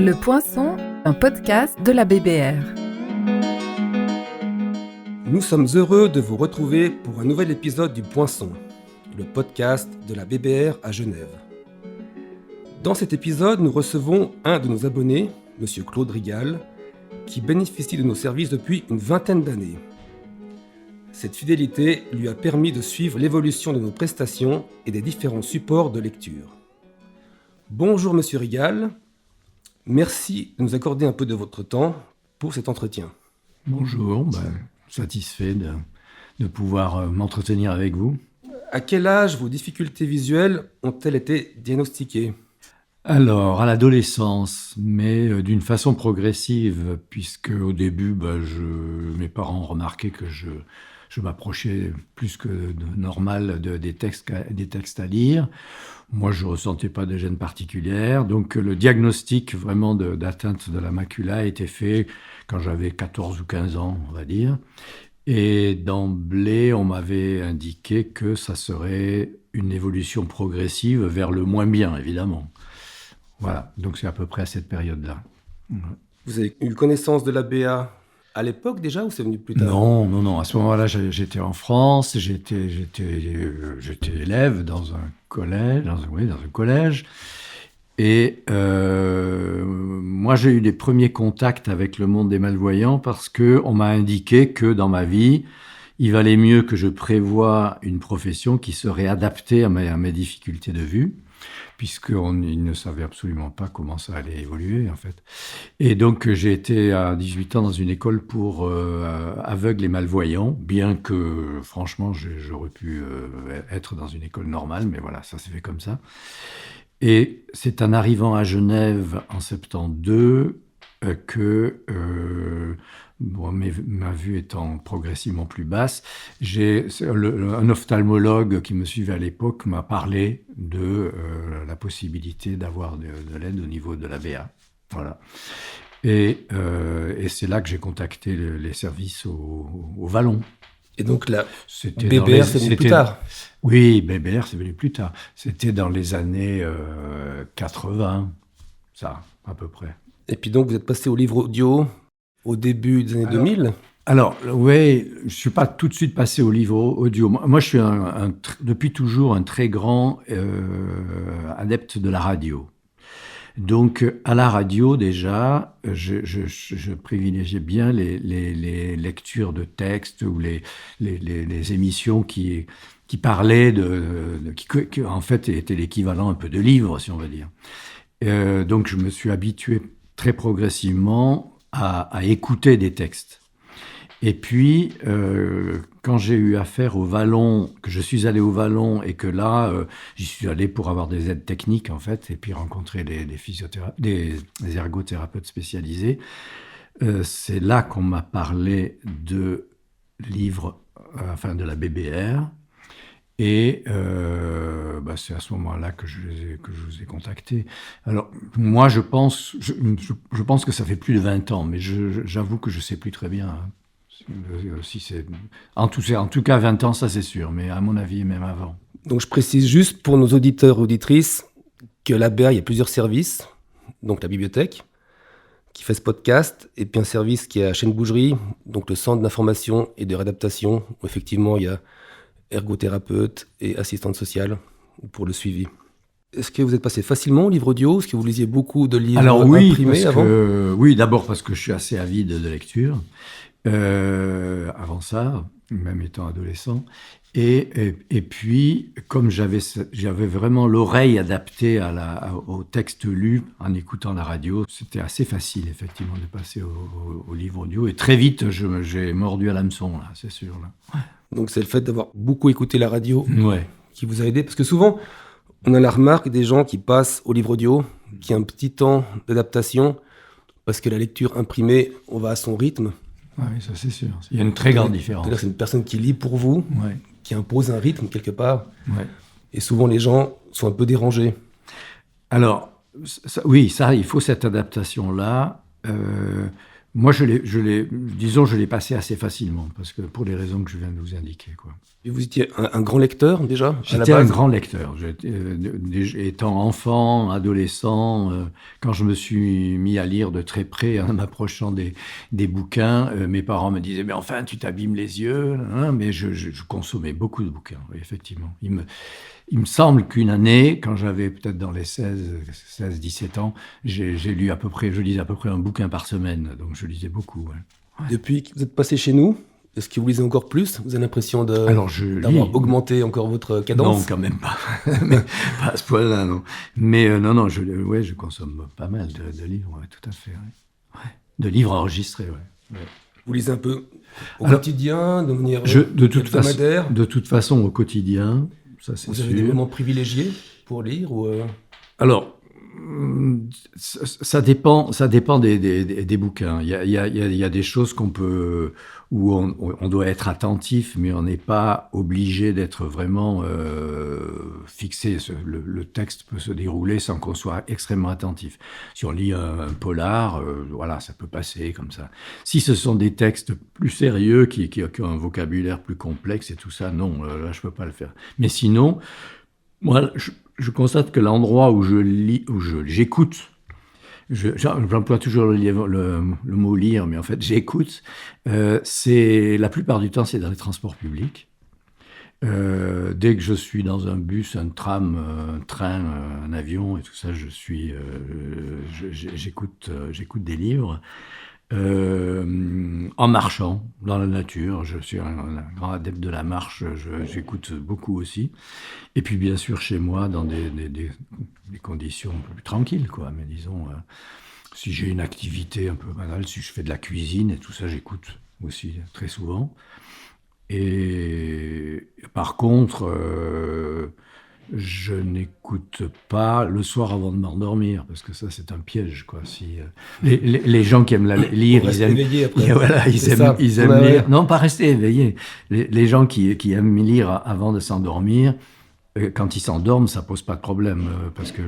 Le Poinçon, un podcast de la BBR. Nous sommes heureux de vous retrouver pour un nouvel épisode du Poinçon, le podcast de la BBR à Genève. Dans cet épisode, nous recevons un de nos abonnés, M. Claude Rigal, qui bénéficie de nos services depuis une vingtaine d'années. Cette fidélité lui a permis de suivre l'évolution de nos prestations et des différents supports de lecture. Bonjour M. Rigal, merci de nous accorder un peu de votre temps pour cet entretien. Bonjour, satisfait de pouvoir m'entretenir avec vous. À quel âge vos difficultés visuelles ont-elles été diagnostiquées ? Alors, à l'adolescence, mais d'une façon progressive, puisque au début, mes parents remarquaient que je m'approchais plus que normal des textes à lire. Moi, je ne ressentais pas de gêne particulière. Donc, le diagnostic vraiment d'atteinte de la macula a été fait quand j'avais 14 ou 15 ans, on va dire. Et d'emblée, on m'avait indiqué que ça serait une évolution progressive vers le moins bien, évidemment. Voilà, donc c'est à peu près à cette période-là. Vous avez eu connaissance de la BA à l'époque déjà ou c'est venu plus tard ? Non. À ce moment-là, j'étais en France, j'étais élève dans un collège. Et moi, j'ai eu des premiers contacts avec le monde des malvoyants parce qu'on m'a indiqué que dans ma vie, il valait mieux que je prévoie une profession qui serait adaptée à mes difficultés de vue, puisqu'ils ne savaient absolument pas comment ça allait évoluer, en fait. Et donc, j'ai été à 18 ans dans une école pour aveugles et malvoyants, bien que, franchement, j'aurais pu être dans une école normale, mais voilà, ça s'est fait comme ça. Et c'est en arrivant à Genève en 72 que, ma vue étant progressivement plus basse, un ophtalmologue qui me suivait à l'époque m'a parlé de la possibilité d'avoir de l'aide au niveau de la BA. Voilà. Et c'est là que j'ai contacté les services au Vallon. Et donc la BBR, c'est venu plus tard ? Oui, BBR, c'est venu plus tard. C'était dans les années 80, ça, à peu près. Et puis donc, vous êtes passé au livre audio au début des années 2000 ? Alors, oui, je ne suis pas tout de suite passé au livre audio. Moi, je suis depuis toujours un très grand adepte de la radio. Donc, à la radio, déjà, je privilégiais bien les lectures de textes ou les émissions qui parlaient qui en fait étaient l'équivalent un peu de livres, si on va dire. Donc, je me suis habitué très progressivement à écouter des textes. Et puis, quand j'ai eu affaire au Vallon, que je suis allé au Vallon et que là, j'y suis allé pour avoir des aides techniques, en fait, et puis rencontrer des ergothérapeutes spécialisés, c'est là qu'on m'a parlé de livres, de la BBR. Et c'est à ce moment-là que je vous ai contacté. Alors, moi, je pense que ça fait plus de 20 ans, mais j'avoue que je ne sais plus très bien. Si c'est... En tout cas, 20 ans, ça c'est sûr, mais à mon avis, même avant. Donc je précise juste pour nos auditeurs et auditrices que la BA, il y a plusieurs services, donc la bibliothèque, qui fait ce podcast, et puis un service qui est à Chêne-Bougerie, donc le centre d'information et de réadaptation, où effectivement il y a ergothérapeute et assistante sociale pour le suivi. Est-ce que vous êtes passé facilement au livre audio ? Est-ce que vous lisiez beaucoup de livres imprimés avant ? Oui, d'abord parce que je suis assez avide de lecture. Avant ça, même étant adolescent. Et puis, comme j'avais vraiment l'oreille adaptée au texte lu en écoutant la radio, c'était assez facile, effectivement, de passer au livre audio. Et très vite, j'ai mordu à l'hameçon, là, c'est sûr. Là. Ouais. Donc, c'est le fait d'avoir beaucoup écouté la radio ouais. qui vous a aidé. Parce que souvent, on a la remarque des gens qui passent au livre audio, qui a un petit temps d'adaptation, parce que la lecture imprimée, on va à son rythme. Oui, ça c'est sûr. Il y a une très grande différence. C'est-à-dire que c'est une personne qui lit pour vous, qui impose un rythme quelque part. Ouais. Et souvent, les gens sont un peu dérangés. Alors, il faut cette adaptation-là. Moi, disons, je l'ai passé assez facilement, parce que pour les raisons que je viens de vous indiquer, quoi. Et vous étiez un grand lecteur déjà à la J'étais un base? grand lecteur. Étant enfant, adolescent, quand je me suis mis à lire de très près en m'approchant des bouquins, mes parents me disaient « Mais enfin, tu t'abîmes les yeux hein !» Mais je consommais beaucoup de bouquins, oui, effectivement. Il me semble qu'une année, quand j'avais peut-être dans les 16-17 ans, je lisais à peu près un bouquin par semaine. Donc je lisais beaucoup. Ouais. Depuis que vous êtes passé chez nous, est-ce que vous lisez encore plus? Vous avez l'impression Alors, je d'avoir lis. augmenté encore votre cadence? Non, quand même pas. Mais pas à ce point-là, non. Mais non, je consomme pas mal de livres, ouais, tout à fait. Ouais. Ouais. De livres enregistrés, ouais. Vous lisez un peu au quotidien, de manière De hebdomadaire? toute façon, au quotidien, ça c'est sûr. Vous avez des moments privilégiés pour lire ou Alors, ça dépend des bouquins. Il y a des choses où on doit être attentif, mais on n'est pas obligé d'être vraiment fixé. Le texte peut se dérouler sans qu'on soit extrêmement attentif. Si on lit un polar, voilà, ça peut passer comme ça. Si ce sont des textes plus sérieux, qui ont un vocabulaire plus complexe et tout ça, non, là, je peux pas le faire. Mais sinon, moi, je constate que l'endroit où j'écoute, j'emploie toujours le mot lire, mais en fait j'écoute, c'est la plupart du temps c'est dans les transports publics. Dès que je suis dans un bus, un tram, un train, un avion et tout ça, j'écoute des livres. En marchant dans la nature, je suis un grand adepte de la marche, j'écoute beaucoup aussi. Et puis bien sûr chez moi, dans des conditions un peu plus tranquilles, quoi. Mais disons, si j'ai une activité un peu banale, si je fais de la cuisine et tout ça, j'écoute aussi très souvent. Et par contre, je n'écoute pas le soir avant de m'endormir, parce que ça, c'est un piège, quoi. Les gens qui aiment lire, ils aiment éveillé après. Et voilà, ils aiment Ouais. lire. Non, pas rester éveillé. Les gens qui aiment lire avant de s'endormir, quand ils s'endorment, ça pose pas de problème, parce que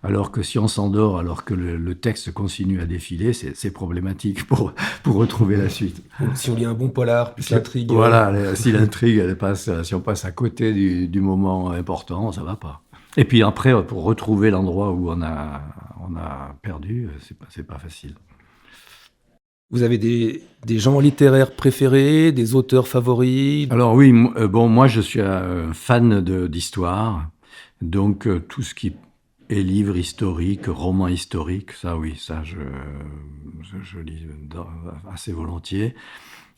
alors que si on s'endort, alors que le texte continue à défiler, c'est problématique pour retrouver la suite. Donc, si on lit un bon polar, plus l'intrigue. Voilà, si l'intrigue, si on passe à côté du moment important, ça va pas. Et puis après, pour retrouver l'endroit où on a perdu, c'est pas facile. Vous avez des genres littéraires préférés, des auteurs favoris? Alors oui, moi je suis un fan d'histoire, donc tout ce qui est livre historique, roman historique, ça oui, ça je lis assez volontiers.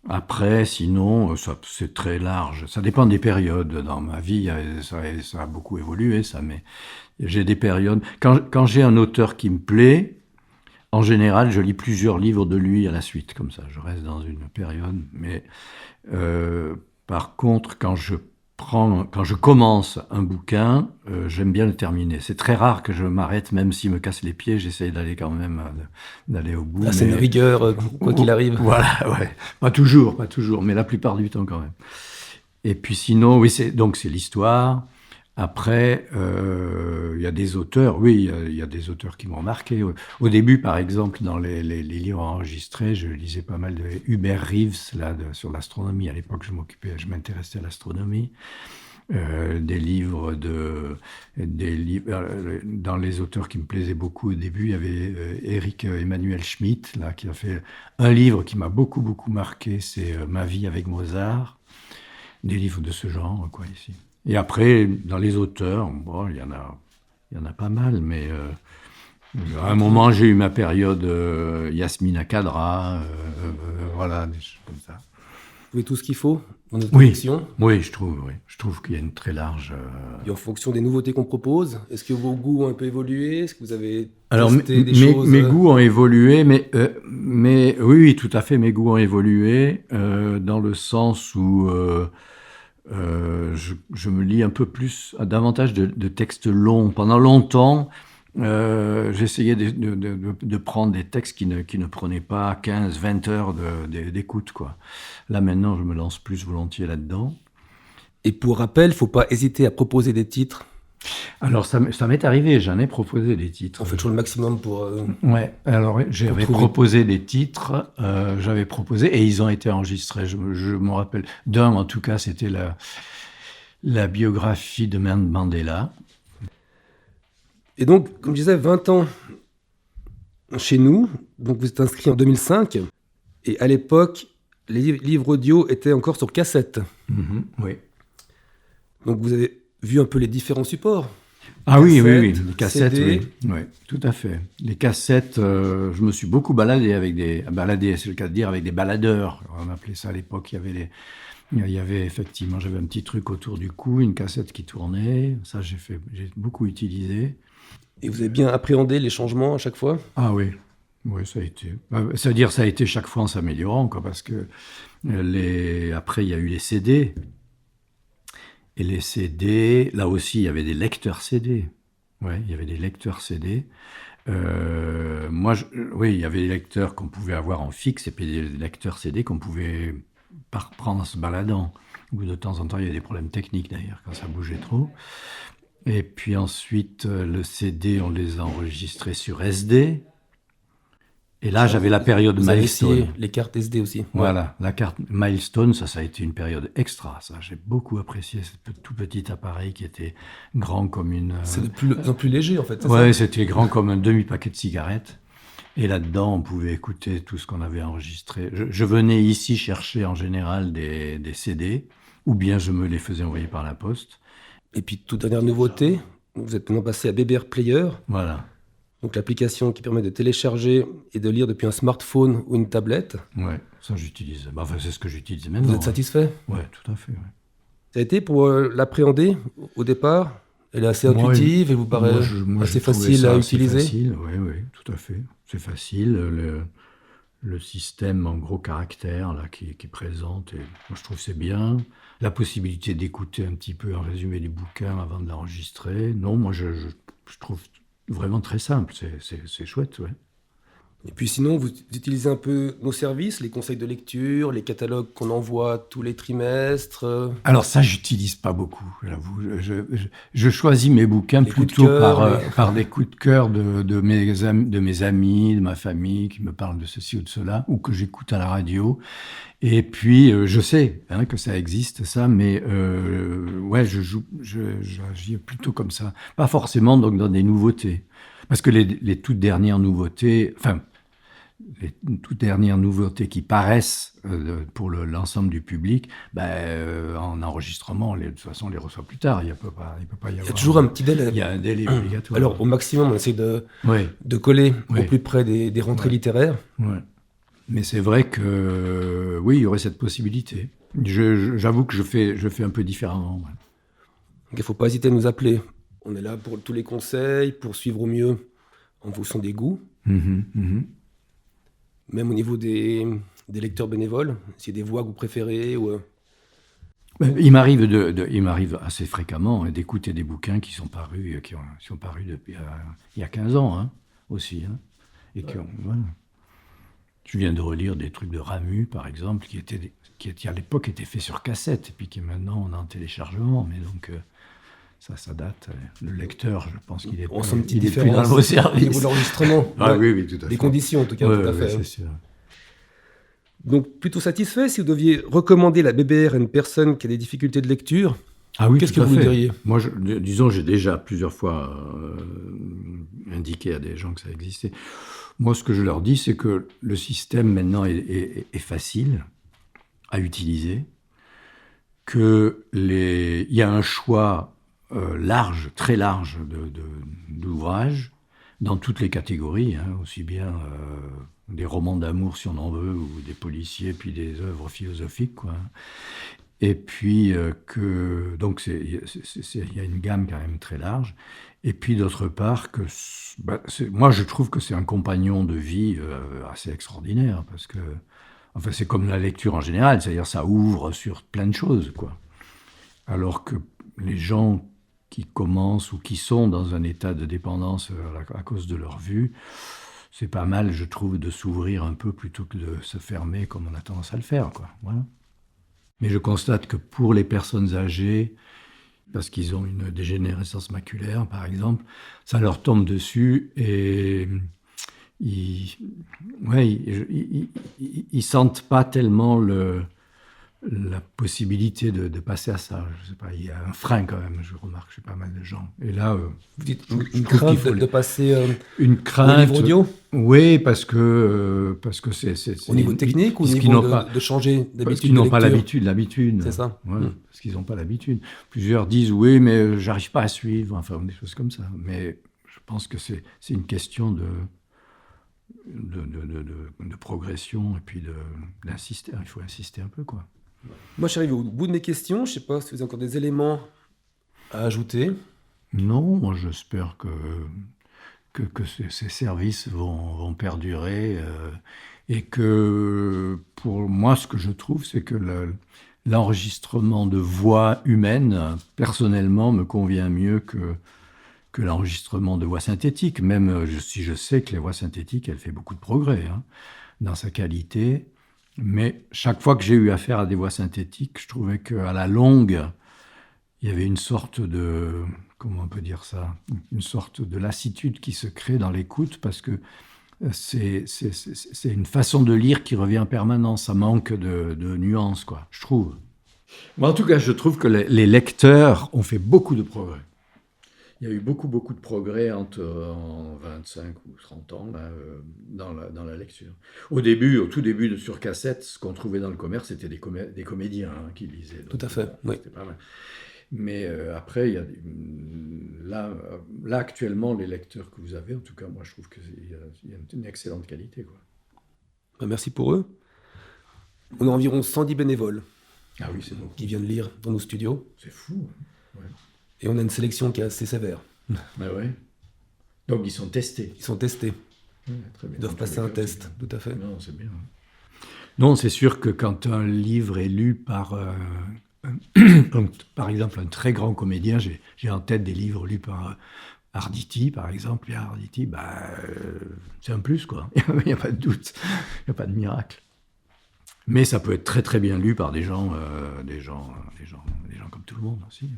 Après, sinon, c'est très large. Ça dépend des périodes. Dans ma vie, ça a beaucoup évolué, ça, mais j'ai des périodes. Quand j'ai un auteur qui me plaît, en général, je lis plusieurs livres de lui à la suite, comme ça. Je reste dans une période. Mais par contre, quand je commence un bouquin, j'aime bien le terminer. C'est très rare que je m'arrête, même s'il me casse les pieds, j'essaye d'aller quand même d'aller au bout. Là, c'est une rigueur, quoi qu'il arrive. Voilà, ouais. Pas toujours, mais la plupart du temps quand même. Et puis sinon, oui, c'est l'histoire. Après, il y a des auteurs, oui, il y a des auteurs qui m'ont marqué. Au début, par exemple, dans les livres enregistrés, je lisais pas mal de Hubert Reeves, sur l'astronomie. À l'époque, je m'intéressais à l'astronomie. Des livres dans les auteurs qui me plaisaient beaucoup au début, il y avait Éric Emmanuel Schmitt, là, qui a fait un livre qui m'a beaucoup, beaucoup marqué, c'est Ma vie avec Mozart. Des livres de ce genre, quoi, ici. Et après, dans les auteurs, bon, il y en a pas mal, mais à un moment, j'ai eu ma période Yasmina Khadra, voilà, des choses comme ça. Vous trouvez tout ce qu'il faut dans notre collection? Oui, je trouve qu'il y a une très large... Et en fonction des nouveautés qu'on propose, est-ce que vos goûts ont un peu évolué? Est-ce que vous avez Alors, testé des choses? Mes goûts ont évolué, mais oui, tout à fait, mes goûts ont évolué, dans le sens où... je me lis davantage de textes longs. Pendant longtemps, j'essayais de prendre des textes qui ne prenaient pas 15-20 heures d'écoute, quoi. Là, maintenant, je me lance plus volontiers là-dedans. Et pour rappel, il ne faut pas hésiter à proposer des titres Alors, ça m'est arrivé, j'en ai proposé des titres. On fait toujours le maximum pour... Ouais, alors j'avais trouver. proposé des titres, et ils ont été enregistrés. Je me rappelle d'un, en tout cas, c'était la biographie de Mandela. Et donc, comme je disais, 20 ans chez nous. Donc, vous êtes inscrit en 2005. Et à l'époque, les livres audio étaient encore sur cassette. Oui. Donc, vous avez vu un peu les différents supports. Ah oui, les CD. cassettes, oui, tout à fait. Les cassettes, je me suis beaucoup baladé c'est le cas de dire, avec des baladeurs. On appelait ça à l'époque. Il y avait effectivement, j'avais un petit truc autour du cou, une cassette qui tournait. Ça, j'ai beaucoup utilisé. Et vous avez bien appréhendé les changements à chaque fois? Ah oui, ça a été. C'est-à-dire, ça a été chaque fois en s'améliorant, quoi, parce que après, il y a eu les CD. Et les CD, là aussi, il y avait des lecteurs CD. Ouais, il y avait des lecteurs CD. Il y avait des lecteurs qu'on pouvait avoir en fixe et puis des lecteurs CD qu'on pouvait prendre en se baladant. Ou de temps en temps, il y avait des problèmes techniques d'ailleurs, quand ça bougeait trop. Et puis ensuite, le CD, on les a enregistrés sur SD. Et là, j'avais la période Vous avez Milestone. essayé les cartes SD aussi. Voilà, la carte Milestone, ça a été une période extra. Ça, j'ai beaucoup apprécié ce tout petit appareil qui était grand comme une... C'est de plus en plus léger, en fait. Ouais, c'était grand comme un demi-paquet de cigarettes. Et là-dedans, on pouvait écouter tout ce qu'on avait enregistré. Je venais ici chercher en général des CD, ou bien je me les faisais envoyer par la poste. Et puis, toute dernière nouveauté, vous êtes maintenant passé à BBR Player. Voilà. Donc, l'application qui permet de télécharger et de lire depuis un smartphone ou une tablette. Ouais, ça j'utilise. C'est ce que j'utilise maintenant. Vous êtes satisfait? Ouais, tout à fait. Ouais. Ça a été pour l'appréhender au départ? Elle est assez intuitive, elle vous paraît assez facile à utiliser? Oui, tout à fait. C'est facile. Le système en gros caractères là, qui présente, et moi je trouve que c'est bien. La possibilité d'écouter un petit peu un résumé du bouquin avant de l'enregistrer. Non, moi je trouve vraiment très simple, c'est chouette, ouais. Et puis sinon, vous utilisez un peu nos services, les conseils de lecture, les catalogues qu'on envoie tous les trimestres. Alors ça, j'utilise pas beaucoup, j'avoue. Je choisis mes bouquins Les coups de plutôt cœur, par des coups de cœur de mes amis, de ma famille, qui me parlent de ceci ou de cela, ou que j'écoute à la radio. Et puis, je sais que ça existe, ça, mais j'agis plutôt comme ça. Pas forcément donc dans des nouveautés. Parce que les toutes dernières nouveautés, qui paraissent pour l'ensemble du public, en enregistrement, de toute façon, on les reçoit plus tard. Il peut pas y avoir... Il y a toujours un petit délai. Il y a un délai obligatoire. Alors, au maximum, on essaie de coller au plus près des rentrées littéraires. Ouais. Mais c'est vrai que, oui, il y aurait cette possibilité. J'avoue que je fais un peu différemment. Ouais. Donc, il ne faut pas hésiter à nous appeler. On est là pour tous les conseils, pour suivre au mieux en fonction des goûts. Même au niveau des lecteurs bénévoles, s'il y a des voix que vous préférez ou... Il m'arrive assez fréquemment d'écouter des bouquins qui sont parus depuis il y a 15 ans aussi. Et voilà. Je viens de relire des trucs de Ramu, par exemple, qui à l'époque étaient faits sur cassette, et puis qui maintenant on a en téléchargement. Mais donc, ça date. Le lecteur, je pense qu'il est plus dans vos services. Au niveau de l'enregistrement. Oui, tout à fait. Des conditions, en tout cas, tout à fait. C'est sûr. Donc, plutôt satisfait, si vous deviez recommander la BBR à une personne qui a des difficultés de lecture, qu'est-ce que vous lui diriez? Moi, disons, j'ai déjà plusieurs fois indiqué à des gens que ça existait. Moi, ce que je leur dis, c'est que le système, maintenant, est facile à utiliser, qu'il y a un choix très large d'ouvrages, dans toutes les catégories, aussi bien des romans d'amour, si on en veut, ou des policiers, puis des œuvres philosophiques, quoi. Et puis donc il y a une gamme quand même très large. Et puis d'autre part moi je trouve que c'est un compagnon de vie assez extraordinaire, parce que c'est comme la lecture en général, c'est-à-dire ça ouvre sur plein de choses, quoi. Alors que les gens qui commencent ou qui sont dans un état de dépendance à cause de leur vue, c'est pas mal, je trouve, de s'ouvrir un peu plutôt que de se fermer comme on a tendance à le faire, quoi. Voilà. Mais je constate que pour les personnes âgées, parce qu'ils ont une dégénérescence maculaire, par exemple, ça leur tombe dessus et ils sentent pas tellement la possibilité de passer à ça. Je sais pas, il y a un frein quand même, je remarque chez pas mal de gens. Et là, vous dites une crainte de passer une crainte, au livre audio. Oui, parce que c'est au niveau technique ou au niveau de changer d'habitude. Parce qu'ils n'ont pas l'habitude. C'est ça. Ouais, parce qu'ils n'ont pas l'habitude. Plusieurs disent oui, mais j'arrive pas à suivre. Enfin, des choses comme ça. Mais je pense que c'est une question de progression et puis d'insister. Il faut insister un peu, quoi. Moi, je suis arrivé au bout de mes questions. Je ne sais pas si vous avez encore des éléments à ajouter. Non, moi j'espère que ces services vont perdurer et que pour moi, ce que je trouve, c'est que l'enregistrement de voix humaines, personnellement, me convient mieux que l'enregistrement de voix synthétique. Même si je sais que les voix synthétiques, elle fait beaucoup de progrès dans sa qualité. Mais chaque fois que j'ai eu affaire à des voix synthétiques, je trouvais qu'à la longue, il y avait une sorte de... Comment on peut dire ça ? Une sorte de lassitude qui se crée dans l'écoute parce que c'est une façon de lire qui revient en permanence. Ça manque de nuances, quoi, je trouve. Mais en tout cas, je trouve que les lecteurs ont fait beaucoup de progrès. Il y a eu beaucoup de progrès en 25 ou 30 ans là, dans la lecture. Au tout début sur cassette, ce qu'on trouvait dans le commerce, c'était des comédiens qui lisaient. Donc, tout à fait, oui. C'était pas mal. Mais après, il y a là, actuellement, les lecteurs que vous avez, en tout cas, moi, je trouve qu'il y a une excellente qualité, quoi. Merci pour eux. On a environ 110 bénévoles c'est beaucoup. Qui viennent lire dans nos studios. C'est fou. Ouais. Et on a une sélection qui est assez sévère. Ouais. Donc, ils sont testés. Ils sont testés. Ouais, très bien. Ils doivent passer un test, tout à fait. Non, c'est bien. Non, c'est sûr que quand un livre est lu par... par exemple, un très grand comédien, j'ai en tête des livres lus par Arditi, par exemple. Et Arditi, c'est un plus, quoi. Il n'y a pas de doute, il n'y a pas de miracle. Mais ça peut être très très bien lu par des gens comme tout le monde aussi.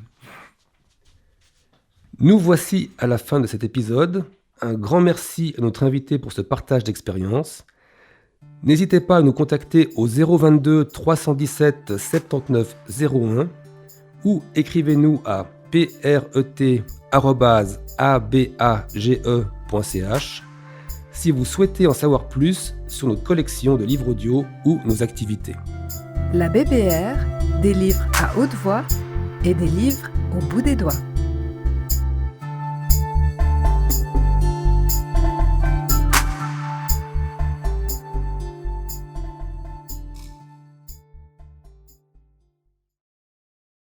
Nous voici à la fin de cet épisode. Un grand merci à notre invité pour ce partage d'expérience. N'hésitez pas à nous contacter au 022 317 79 01 ou écrivez-nous à pret@abage.ch si vous souhaitez en savoir plus sur notre collection de livres audio ou nos activités. La BBR, des livres à haute voix et des livres au bout des doigts.